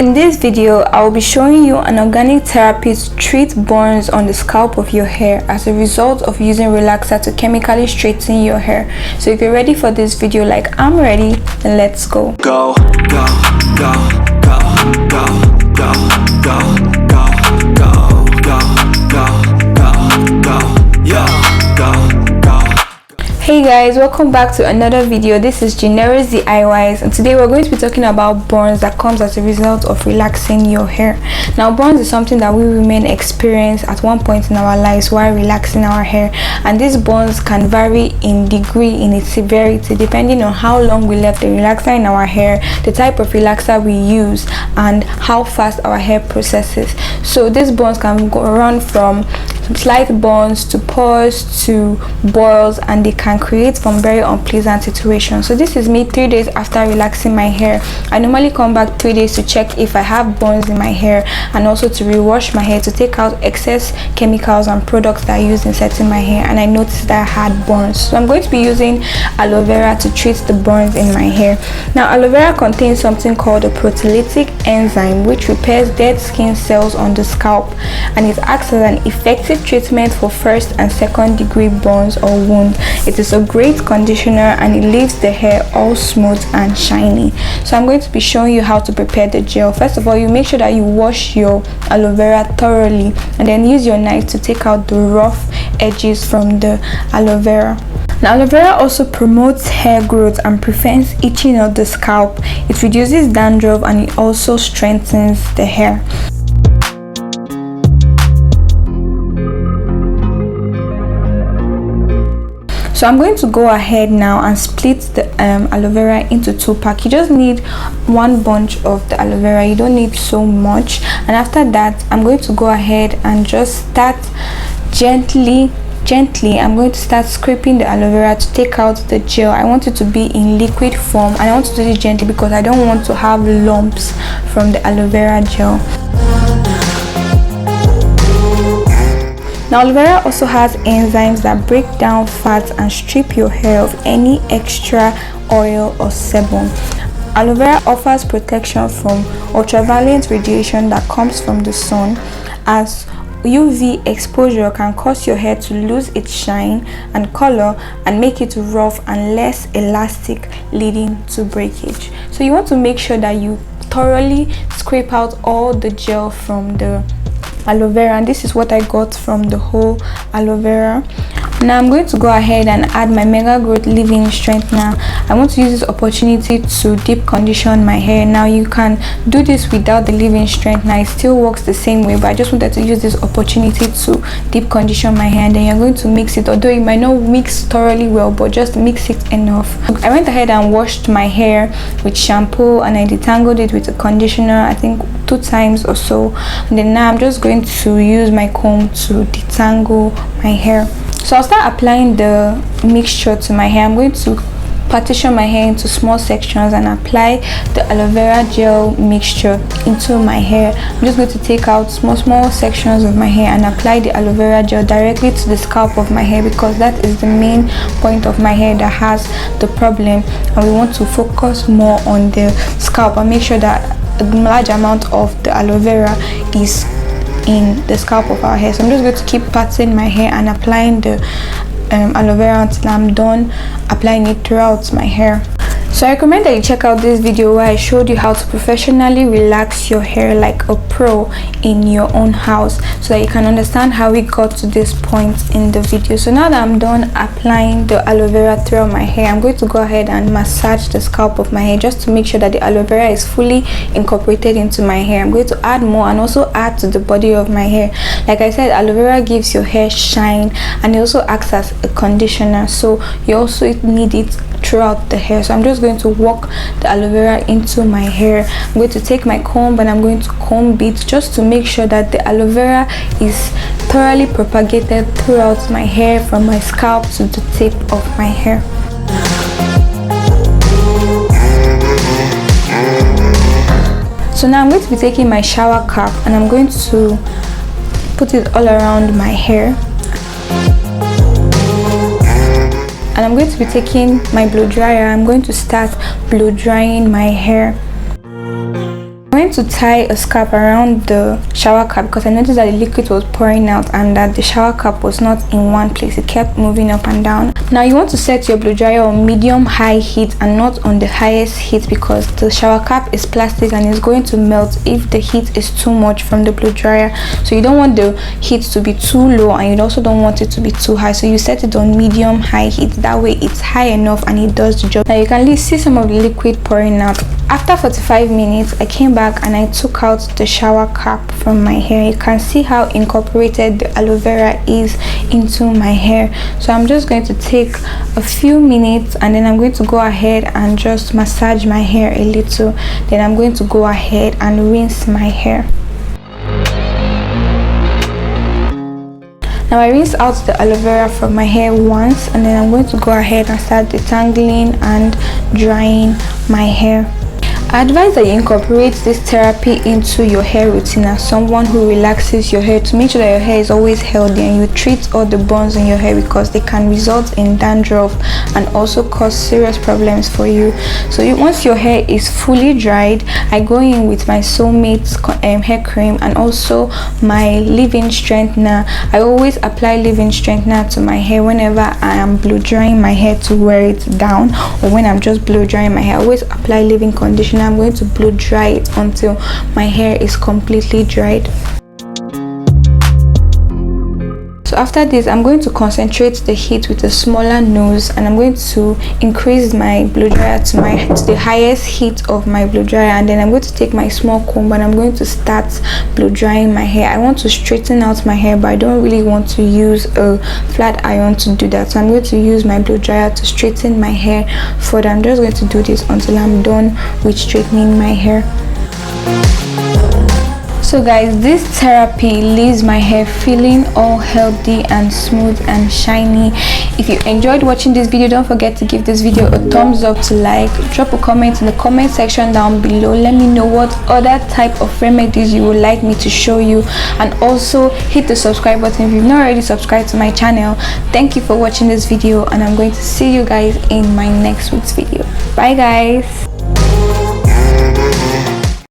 In this video, I will be showing you an organic therapy to treat burns on the scalp of your hair as a result of using relaxer to chemically straighten your hair. So if you're ready for this video like I'm ready, then let's go. Go, go, go, go, go, go, go, go, go, go, go, go, go, yeah, go. Hey guys, welcome back to another video. This is Generous DIYs, and today we're going to be talking about burns that comes as a result of relaxing your hair. Now, burns is something that we women experience at one point in our lives while relaxing our hair, and these burns can vary in degree in its severity depending on how long we left the relaxer in our hair, the type of relaxer we use, and how fast our hair processes. So these burns can run from slight burns to pores to boils, and they can create some very unpleasant situations. So this is me 3 days after relaxing my hair. I normally come back 3 days to check if I have burns in my hair, and also to rewash my hair to take out excess chemicals and products that I use in setting my hair, and I noticed that I had burns. So I'm going to be using aloe vera to treat the burns in my hair. Now, aloe vera contains something called a proteolytic enzyme which repairs dead skin cells on the scalp, and it acts as an effective treatment for first and second degree burns or wounds. It is a great conditioner and it leaves the hair all smooth and shiny. So I'm going to be showing you how to prepare the gel. First of all, you make sure that you wash your aloe vera thoroughly, and then use your knife to take out the rough edges from the aloe vera. Now, aloe vera also promotes hair growth and prevents itching of the scalp. It reduces dandruff and it also strengthens the hair. So I'm going to go ahead now and split the aloe vera into 2 packs. You just need 1 bunch of the aloe vera, you don't need so much. And after that, I'm going to go ahead and just start gently I'm going to start scraping the aloe vera to take out the gel. I want it to be in liquid form, and I want to do it gently because I don't want to have lumps from the aloe vera gel. Now, aloe vera also has enzymes that break down fats and strip your hair of any extra oil or sebum. Aloe vera offers protection from ultraviolet radiation that comes from the sun, as UV exposure can cause your hair to lose its shine and color and make it rough and less elastic, leading to breakage. So you want to make sure that you thoroughly scrape out all the gel from the aloe vera, and this is what I got from the whole aloe vera. Now I'm going to go ahead and add my Mega Growth leave-in strengthener. I want to use this opportunity to deep condition my hair. Now you can do this without the leave-in strengthener, it still works the same way, but I just wanted to use this opportunity to deep condition my hair. And then you're going to mix it, although it might not mix thoroughly well, but just mix it enough. I went ahead and washed my hair with shampoo, and I detangled it with a conditioner, I think 2 times or so. And then now I'm just going to use my comb to detangle my hair. So I'll start applying the mixture to my hair. I'm going to partition my hair into small sections and apply the aloe vera gel mixture into my hair. I'm just going to take out small sections of my hair and apply the aloe vera gel directly to the scalp of my hair, because that is the main point of my hair that has the problem, and we want to focus more on the scalp and make sure that a large amount of the aloe vera is in the scalp of our hair. So I'm just going to keep patting my hair and applying the aloe vera until I'm done applying it throughout my hair. So I recommend that you check out this video where I showed you how to professionally relax your hair like a pro in your own house, so that you can understand how we got to this point in the video. So now that I'm done applying the aloe vera throughout my hair, I'm going to go ahead and massage the scalp of my hair just to make sure that the aloe vera is fully incorporated into my hair. I'm going to add more and also add to the body of my hair. Like I said, aloe vera gives your hair shine, and it also acts as a conditioner, so you also need it throughout the hair. So I'm just going to work the aloe vera into my hair. I'm going to take my comb and I'm going to comb it just to make sure that the aloe vera is thoroughly propagated throughout my hair, from my scalp to the tip of my hair. So now I'm going to be taking my shower cap and I'm going to put it all around my hair. And I'm going to be taking my blow dryer. I'm going to start blow drying my hair. When going to tie a scarf around the shower cap because I noticed that the liquid was pouring out and that the shower cap was not in one place. It kept moving up and down. Now you want to set your blow dryer on medium high heat and not on the highest heat because the shower cap is plastic and it's going to melt if the heat is too much from the blow dryer. So you don't want the heat to be too low and you also don't want it to be too high. So you set it on medium high heat. That way it's high enough and it does the job. Now you can see some of the liquid pouring out. After 45 minutes, I came back and I took out the shower cap from my hair. You can see how incorporated the aloe vera is into my hair. So I'm just going to take a few minutes and then I'm going to go ahead and just massage my hair a little. Then I'm going to go ahead and rinse my hair. Now I rinse out the aloe vera from my hair once and then I'm going to go ahead and start detangling and drying my hair. I advise that you incorporate this therapy into your hair routine as someone who relaxes your hair to make sure that your hair is always healthy, and you treat all the bonds in your hair because they can result in dandruff and also cause serious problems for you. So once your hair is fully dried, I go in with my Soulmate's hair cream and also my leave-in strengthener. I always apply leave-in strengthener to my hair whenever I am blow drying my hair to wear it down, or when I'm just blow drying my hair. I always apply leave-in conditioner. I'm going to blow dry it until my hair is completely dried. So after this, I'm going to concentrate the heat with a smaller nose and I'm going to increase my blow dryer to the highest heat of my blow dryer, and then I'm going to take my small comb and I'm going to start blow drying my hair. I want to straighten out my hair, but I don't really want to use a flat iron to do that, so I'm going to use my blow dryer to straighten my hair further. I'm just going to do this until I'm done with straightening my hair. So guys, this therapy leaves my hair feeling all healthy and smooth and shiny. If you enjoyed watching this video, don't forget to give this video a thumbs up, to like, drop a comment in the comment section down below. Let me know what other type of remedies you would like me to show you, and also hit the subscribe button if you've not already subscribed to my channel. Thank you for watching this video and I'm going to see you guys in my next week's video. Bye guys.